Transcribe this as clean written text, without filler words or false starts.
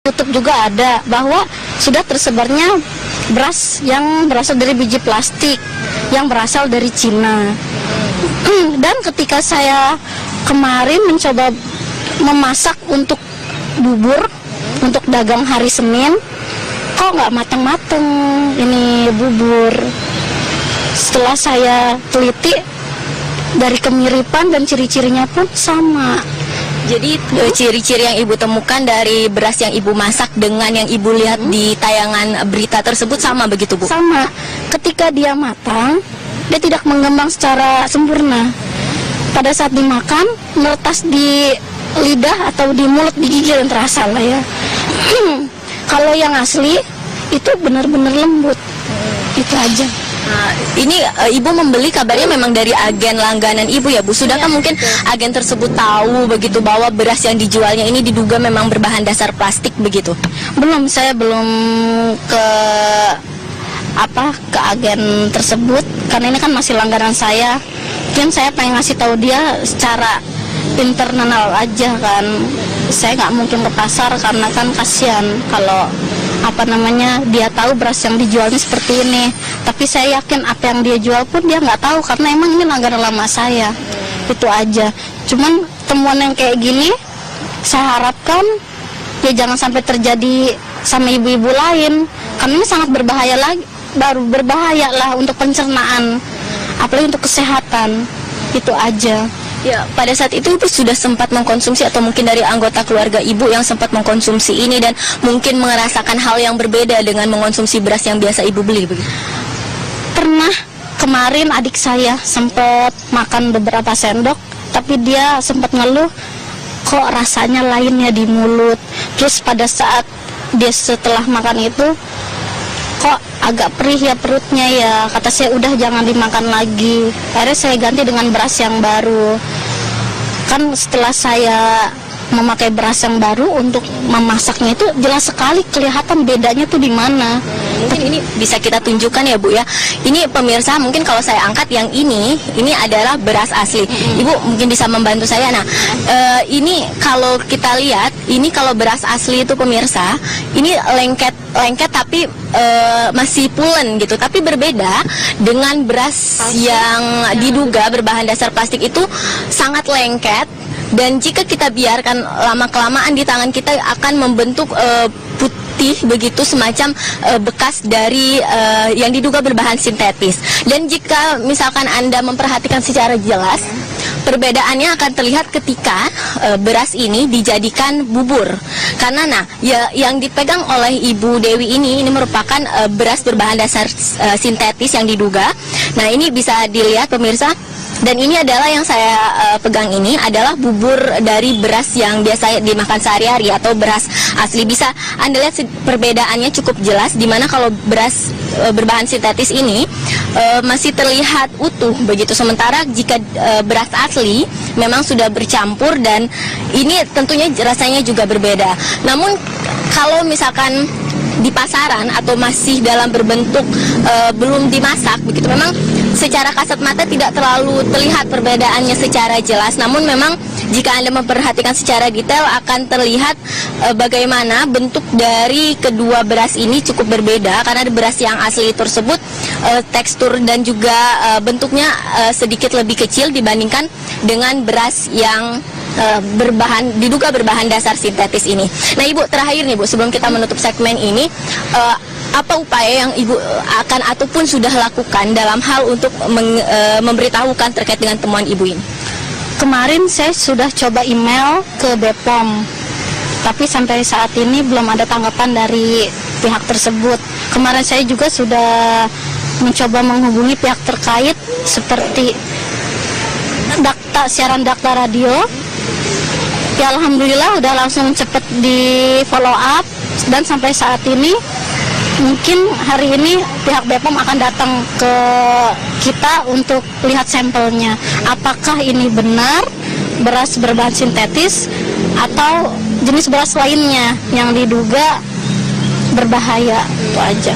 YouTube juga ada bahwa sudah tersebarnya beras yang berasal dari biji plastik yang berasal dari Cina. Dan ketika saya kemarin mencoba memasak untuk bubur untuk dagang hari Senin, kok nggak mateng-mateng ini bubur. Setelah saya teliti, dari kemiripan dan ciri-cirinya pun sama. Jadi ciri-ciri yang Ibu temukan dari beras yang Ibu masak dengan yang Ibu lihat di tayangan berita tersebut sama begitu, Bu? Sama. Ketika dia matang, dia tidak mengembang secara sempurna. Pada saat dimakan, meretas di lidah atau di mulut, di gigi yang terasa lah ya. Kalau yang asli itu benar-benar lembut. Itu aja. Nah, ini Ibu membeli kabarnya memang dari agen langganan Ibu ya, Bu. Sudahkah mungkin agen tersebut tahu begitu bahwa beras yang dijualnya ini diduga memang berbahan dasar plastik begitu? Belum, saya belum ke agen tersebut karena ini kan masih langganan saya. Mungkin saya pengen ngasih tahu dia secara internal aja kan. Saya nggak mungkin ke pasar karena kan kasihan kalau dia tahu beras yang dijualnya seperti ini. Tapi saya yakin apa yang dia jual pun dia nggak tahu karena emang ini langganan lama saya. Itu aja. Cuman temuan yang kayak gini saya harapkan ya jangan sampai terjadi sama ibu-ibu lain karena ini sangat berbahaya lah untuk pencernaan, apalagi untuk kesehatan. Itu aja. Ya, pada saat itu Ibu sudah sempat mengkonsumsi atau mungkin dari anggota keluarga Ibu yang sempat mengkonsumsi ini dan mungkin merasakan hal yang berbeda dengan mengkonsumsi beras yang biasa Ibu beli begitu? Pernah, kemarin adik saya sempat makan beberapa sendok, tapi dia sempat ngeluh kok rasanya lain ya di mulut. Terus pada saat dia setelah makan itu kok agak perih ya perutnya ya, kata saya udah jangan dimakan lagi. Akhirnya saya ganti dengan beras yang baru. Kan setelah saya memakai beras yang baru untuk memasaknya itu jelas sekali kelihatan bedanya tuh di mana. Mungkin ini bisa kita tunjukkan ya, Bu ya. Ini pemirsa, mungkin kalau saya angkat yang ini adalah beras asli. Ibu mungkin bisa membantu saya. Nah, ini kalau kita lihat, ini kalau beras asli itu pemirsa, ini lengket tapi masih pulen gitu. Tapi berbeda dengan beras yang diduga berbahan dasar plastik itu sangat lengket. Dan jika kita biarkan lama-kelamaan di tangan kita akan membentuk putih begitu, semacam bekas dari yang diduga berbahan sintetis. Dan jika misalkan Anda memperhatikan secara jelas, perbedaannya akan terlihat ketika beras ini dijadikan bubur. Karena yang dipegang oleh Ibu Dewi ini merupakan beras berbahan dasar sintetis yang diduga. Nah, ini bisa dilihat pemirsa. Dan ini adalah yang saya pegang ini adalah bubur dari beras yang biasa dimakan sehari-hari atau beras asli. Bisa Anda lihat perbedaannya cukup jelas, dimana kalau beras berbahan sintetis ini masih terlihat utuh begitu. Sementara jika beras asli memang sudah bercampur dan ini tentunya rasanya juga berbeda. Namun kalau misalkan di pasaran atau masih dalam berbentuk belum dimasak begitu, memang secara kasat mata tidak terlalu terlihat perbedaannya secara jelas. Namun memang jika Anda memperhatikan secara detail akan terlihat bagaimana bentuk dari kedua beras ini cukup berbeda. Karena beras yang asli tersebut tekstur dan juga bentuknya sedikit lebih kecil dibandingkan dengan beras yang diduga berbahan dasar sintetis ini. Nah, Ibu, terakhir nih Bu, sebelum kita menutup segmen ini, apa upaya yang Ibu akan ataupun sudah lakukan dalam hal untuk memberitahukan terkait dengan temuan Ibu ini? Kemarin saya sudah coba email ke BPOM, tapi sampai saat ini belum ada tanggapan dari pihak tersebut. Kemarin saya juga sudah mencoba menghubungi pihak terkait seperti siaran Dakta Radio. Ya, alhamdulillah udah langsung cepet di follow up, dan sampai saat ini mungkin hari ini pihak BPOM akan datang ke kita untuk lihat sampelnya. Apakah ini benar beras berbahan sintetis atau jenis beras lainnya yang diduga berbahaya. Itu aja.